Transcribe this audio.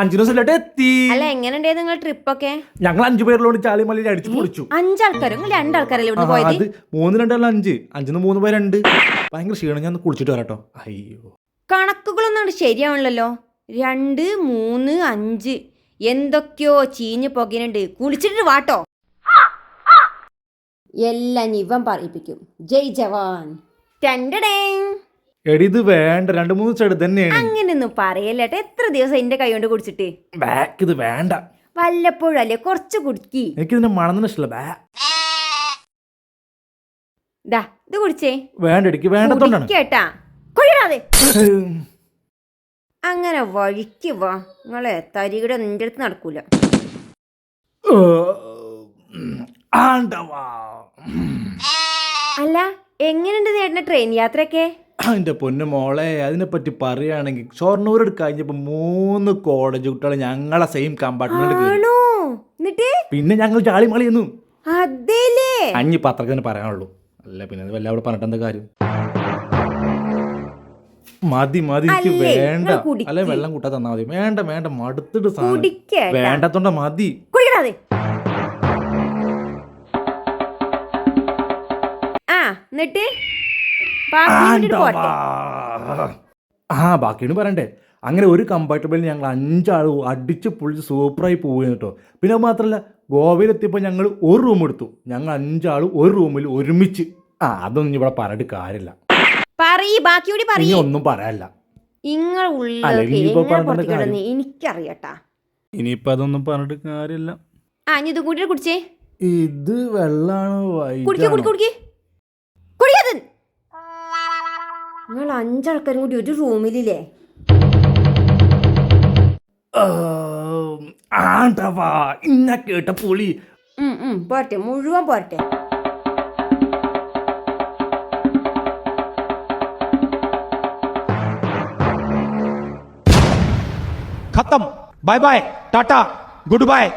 5 ദിവസം എത്തി. അല്ല എങ്ങനെയുണ്ടായിരുന്നു നിങ്ങൾ ട്രിപ്പൊക്കെ? ഞങ്ങൾ 5 പേരിലോട് ചാലിമലയിൽ അടിച്ചു പൊളിച്ചു. 5 ആൾക്കാരും 2 ആൾക്കാരല്ലേ ഇവിടുന്ന് പോയത്? അത് 3 2 5 5 3 പോയി 2. ഭയങ്കര ക്ഷീണം. ഞാൻ കുളിച്ചിട്ട് വരാട്ടോ. അയ്യോ, കണക്കുകളൊന്നും ശരിയാവണല്ലോ. 2 3 5 എന്തൊക്കെയോ ചീഞ്ഞ് പുകയുന്നുണ്ട്. കുളിച്ചിട്ട് വാട്ടോ. എല്ലാം ഇവൻ പറയിപ്പിക്കും. ജയ് ജവാൻ. എടി ഇത് വേണ്ട. 2 3 ചെടു തന്നെയാണ്. അങ്ങനെയൊന്നും പറയല്ലേട്ടെ. എത്ര ദിവസം എന്റെ കൈ കൊണ്ട് കുടിച്ചിട്ട്? ബാക്ക് ഇത് വേണ്ട. വല്ലപ്പോഴും അല്ലേ, കുറച്ച് കുടിക്കി. എനിക്കിതിന്റെ മണന്ന് ഇഷ്ടമല്ല. ദാ ഇത് കുടിച്ചേ. വേണ്ട, എനിക്ക് വേണ്ടത്തോണ്ടാണ്. കേട്ടാ കൊഴിയാതെ അങ്ങനെ വഴിക്ക് വാ. നിങ്ങളെ തരികിട നിന്റെ അടുത്ത് നടക്കൂല. അല്ല എങ്ങനെയുണ്ട് നേട്ടന്റെ ട്രെയിൻ യാത്രയൊക്കെ? എന്റെ പൊന്നു മോളെ, അതിനെപ്പറ്റി പറയുകയാണെങ്കിൽ ഷൊർണൂർ കഴിഞ്ഞപ്പോ 3 കോളേജ് കുട്ടികൾ ഞങ്ങളെ സെയിം കമ്പാർട്ട്മെന്റ്. എന്നിട്ട് പിന്നെ ഞങ്ങൾ ചാളിമളിയെന്നു. അതേലേ അഞ്ഞി പത്രത്തിന് പറയാനുള്ളൂ. അല്ല പിന്നെ വല്ല അവിടെ പറഞ്ഞിട്ട് എന്താ കാര്യം? മതി എനിക്ക് വേണ്ട. അല്ലെ വെള്ളം കൂട്ടാ തന്നാ മതി. വേണ്ട മടുത്തിട്ട് വേണ്ടത്തോണ്ട മതി. എന്നിട്ട് ബാക്കിയാണ് പറയണ്ടേ. അങ്ങനെ ഒരു കമ്പാർട്ട്മെന്റിൽ ഞങ്ങൾ 5 ആൾ അടിച്ച് പൊളിച്ച് സൂപ്പറായി പോവുകയാണ് കേട്ടോ. പിന്നെ അത് മാത്രമല്ല, ഗോവയിലെത്തിയപ്പോൾ ഞങ്ങൾ ഒരു റൂം എടുത്തു. ഞങ്ങൾ 5 ആൾ ഒരു റൂമിൽ ഒരുമിച്ച്. അതൊന്നും ഇവിടെ പറഞ്ഞിട്ട് കാര്യമില്ല. ഇനി ഒന്നും പറയാനില്ല. എനിക്കറിയട്ടാ. ഇനിയിപ്പോ അതൊന്നും പറഞ്ഞിട്ട് കാര്യമില്ല. ഇത് കൂട്ടി കുടിച്ചേ. ഇത് വെള്ളാണോ? നിങ്ങൾ 5 ആൾക്കാരും കൂടി ഒരു റൂമിലില്ലേ? ഇന്ന കേട്ട പൊളി. പോരട്ടെ, മുഴുവൻ പോരട്ടെ. खत्म. Bye bye, tata, good bye.